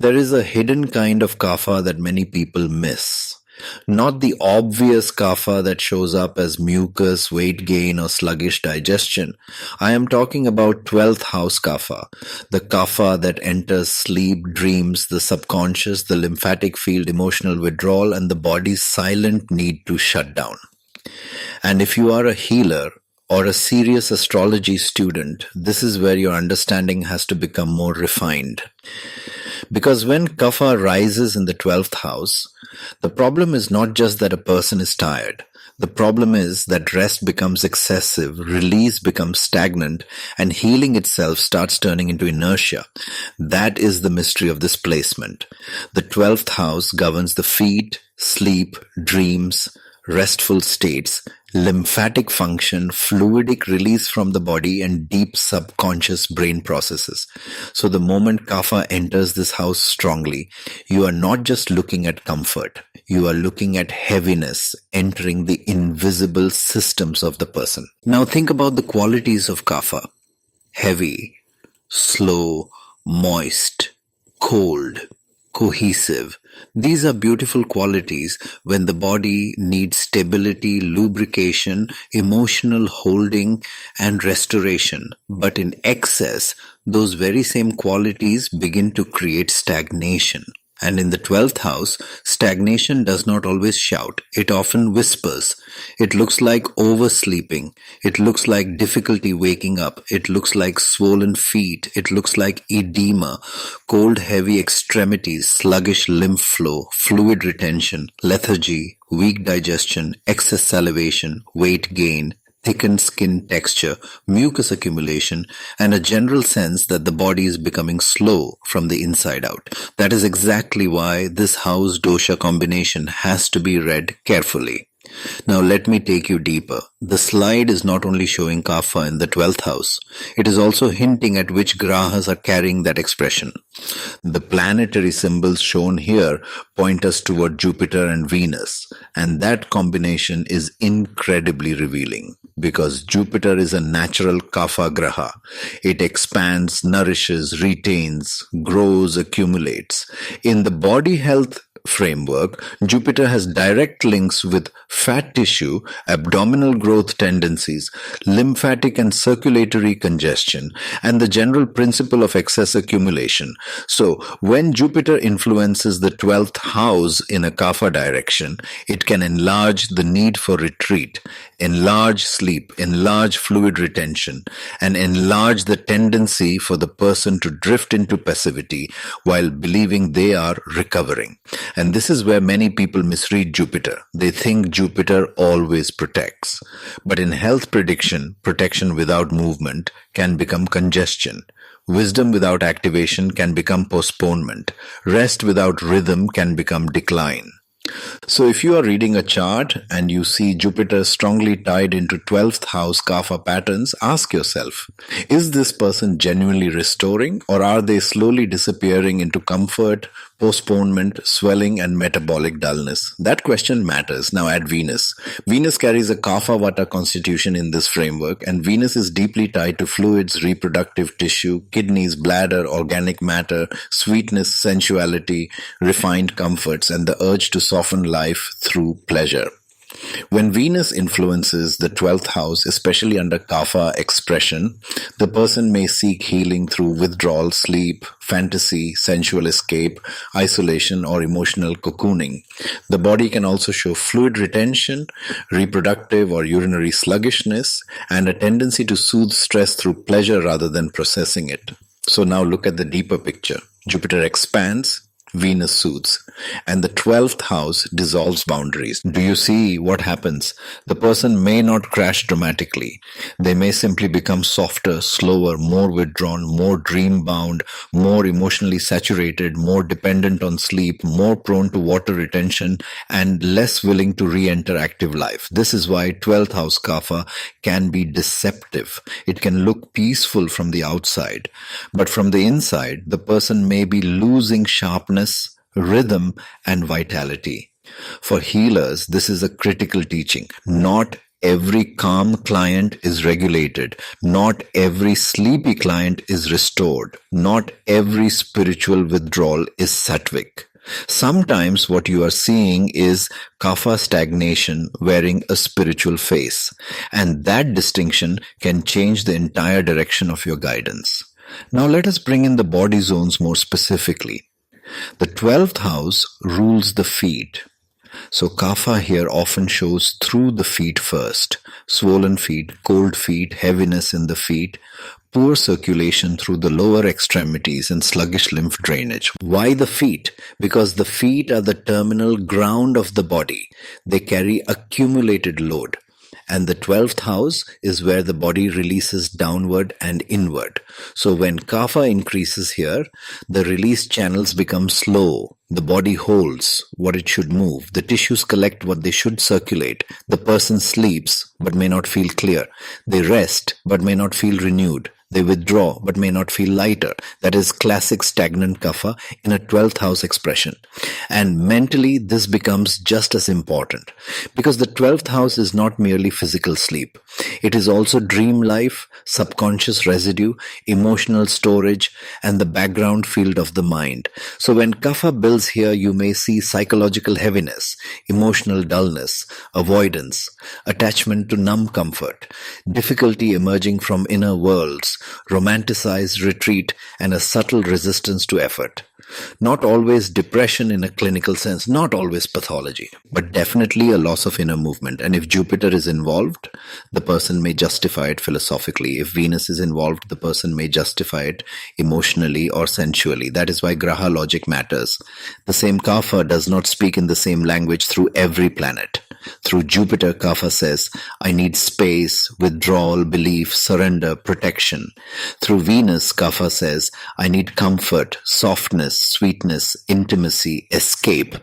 There is a hidden kind of kapha that many people miss. Not the obvious kapha that shows up as mucus, weight gain, or sluggish digestion. I am talking about 12th house kapha, the kapha that enters sleep, dreams, the subconscious, the lymphatic field, emotional withdrawal, and the body's silent need to shut down. And if you are a healer or a serious astrology student, this is where your understanding has to become more refined. Because when kapha rises in the 12th house, the problem is not just that a person is tired. The problem is that rest becomes excessive, release becomes stagnant, and healing itself starts turning into inertia. That is the mystery of this placement. The 12th house governs the feet, sleep, dreams, restful states, lymphatic function, fluidic release from the body, and deep subconscious brain processes. So the moment kapha enters this house strongly, you are not just looking at comfort, you are looking at heaviness entering the invisible systems of the person. Now think about the qualities of kapha. Heavy, slow, moist, cold, cohesive. These are beautiful qualities when the body needs stability, lubrication, emotional holding, and restoration. But in excess, those very same qualities begin to create stagnation. And in the 12th house, stagnation does not always shout. It often whispers. It looks like oversleeping. It looks like difficulty waking up. It looks like swollen feet. It looks like edema, cold, heavy extremities, sluggish lymph flow, fluid retention, lethargy, weak digestion, excess salivation, weight gain, thickened skin texture, mucus accumulation, and a general sense that the body is becoming slow from the inside out. That is exactly why this house dosha combination has to be read carefully. Now let me take you deeper. The slide is not only showing kapha in the 12th house, it is also hinting at which grahas are carrying that expression. The planetary symbols shown here point us toward Jupiter and Venus, and that combination is incredibly revealing because Jupiter is a natural kapha graha. It expands, nourishes, retains, grows, accumulates. In the body health framework, Jupiter has direct links with fat tissue, abdominal growth tendencies, lymphatic and circulatory congestion, and the general principle of excess accumulation. So, when Jupiter influences the 12th house in a kapha direction, it can enlarge the need for retreat, enlarge sleep, enlarge fluid retention, and enlarge the tendency for the person to drift into passivity while believing they are recovering. And this is where many people misread Jupiter. They think Jupiter always protects. But in health prediction, protection without movement can become congestion. Wisdom without activation can become postponement. Rest without rhythm can become decline. So if you are reading a chart and you see Jupiter strongly tied into 12th house kapha patterns, ask yourself, is this person genuinely restoring or are they slowly disappearing into comfort, postponement, swelling, and metabolic dullness? That question matters. Now add Venus. Venus carries a kapha vata constitution in this framework, and Venus is deeply tied to fluids, reproductive tissue, kidneys, bladder, organic matter, sweetness, sensuality, refined comforts, and the urge to soften life through pleasure. When Venus influences the 12th house, especially under kapha expression, the person may seek healing through withdrawal, sleep, fantasy, sensual escape, isolation, or emotional cocooning. The body can also show fluid retention, reproductive or urinary sluggishness, and a tendency to soothe stress through pleasure rather than processing it. So now look at the deeper picture. Jupiter expands, Venus soothes, and the 12th house dissolves boundaries. Do you see what happens? The person may not crash dramatically. They may simply become softer, slower, more withdrawn, more dream-bound, more emotionally saturated, more dependent on sleep, more prone to water retention, and less willing to re-enter active life. This is why 12th house kapha can be deceptive. It can look peaceful from the outside, but from the inside, the person may be losing sharpness, rhythm, and vitality. For healers, this is a critical teaching. Not every calm client is regulated. Not every sleepy client is restored. Not every spiritual withdrawal is sattvic. Sometimes what you are seeing is kapha stagnation wearing a spiritual face, and that distinction can change the entire direction of your guidance. Now let us bring in the body zones more specifically. The 12th house rules the feet. So kapha here often shows through the feet first. Swollen feet, cold feet, heaviness in the feet, poor circulation through the lower extremities and sluggish lymph drainage. Why the feet? Because the feet are the terminal ground of the body. They carry accumulated load. And the 12th house is where the body releases downward and inward. So when kapha increases here, the release channels become slow. The body holds what it should move. The tissues collect what they should circulate. The person sleeps but may not feel clear. They rest but may not feel renewed. They withdraw but may not feel lighter. That is classic stagnant kapha in a 12th house expression. And mentally, this becomes just as important because the 12th house is not merely physical sleep. It is also dream life, subconscious residue, emotional storage, and the background field of the mind. So when kapha builds here, you may see psychological heaviness, emotional dullness, avoidance, attachment to numb comfort, difficulty emerging from inner worlds, romanticized retreat, and a subtle resistance to effort. Not always depression in a clinical sense, not always pathology, but definitely a loss of inner movement. And if Jupiter is involved, the person may justify it philosophically. If Venus is involved, the person may justify it emotionally or sensually. That is why graha logic matters. The same kapha does not speak in the same language through every planet. Through Jupiter, kapha says, I need space, withdrawal, belief, surrender, protection. Through Venus, kapha says, I need comfort, softness, sweetness, intimacy, escape.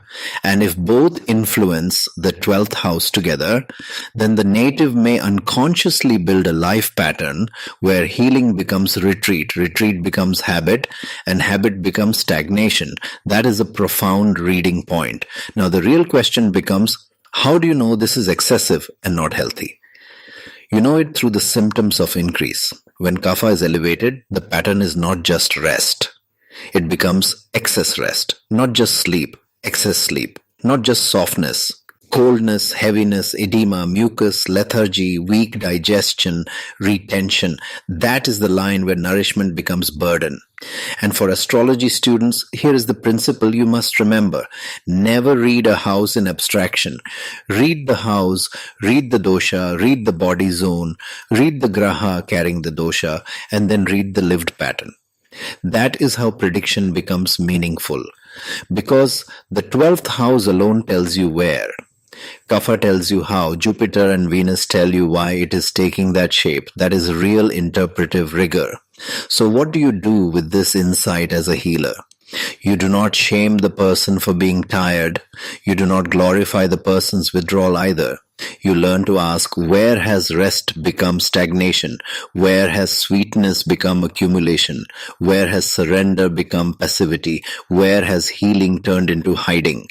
And if both influence the 12th house together, then the native may unconsciously build a life pattern where healing becomes retreat, retreat becomes habit, and habit becomes stagnation. That is a profound reading point. Now the real question becomes, how do you know this is excessive and not healthy? You know it through the symptoms of increase. When kapha is elevated, the pattern is not just rest. It becomes excess rest, not just sleep, excess sleep, not just softness, coldness, heaviness, edema, mucus, lethargy, weak digestion, retention. That is the line where nourishment becomes burden. And for astrology students, here is the principle you must remember. Never read a house in abstraction. Read the house, read the dosha, read the body zone, read the graha carrying the dosha, and then read the lived pattern. That is how prediction becomes meaningful. Because the 12th house alone tells you where. Kapha tells you how. Jupiter and Venus tell you why it is taking that shape. That is real interpretive rigor. So what do you do with this insight as a healer? You do not shame the person for being tired. You do not glorify the person's withdrawal either. You learn to ask, where has rest become stagnation? Where has sweetness become accumulation? Where has surrender become passivity? Where has healing turned into hiding?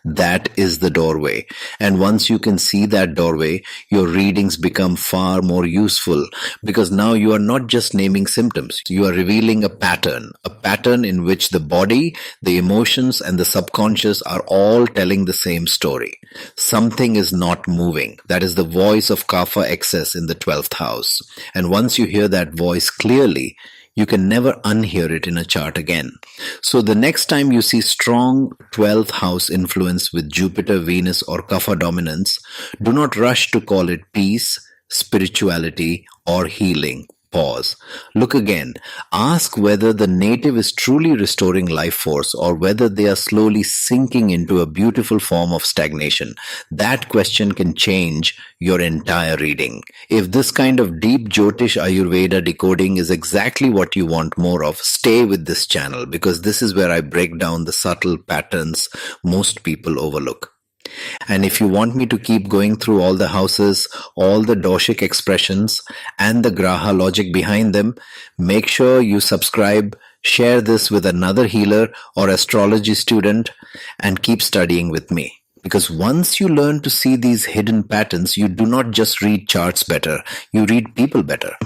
That is the doorway. And once you can see that doorway, your readings become far more useful because now you are not just naming symptoms. You are revealing a pattern in which the body, the emotions, and the subconscious are all telling the same story. Something is not moving. That is the voice of kapha excess in the 12th house. And once you hear that voice clearly, you can never unhear it in a chart again. So the next time you see strong 12th house influence with Jupiter, Venus, or kapha dominance, do not rush to call it peace, spirituality, or healing. Pause. Look again. Ask whether the native is truly restoring life force or whether they are slowly sinking into a beautiful form of stagnation. That question can change your entire reading. If this kind of deep Jyotish Ayurveda decoding is exactly what you want more of, stay with this channel because this is where I break down the subtle patterns most people overlook. And if you want me to keep going through all the houses, all the doshic expressions, and the graha logic behind them, make sure you subscribe, share this with another healer or astrology student, and keep studying with me. Because once you learn to see these hidden patterns, you do not just read charts better, you read people better.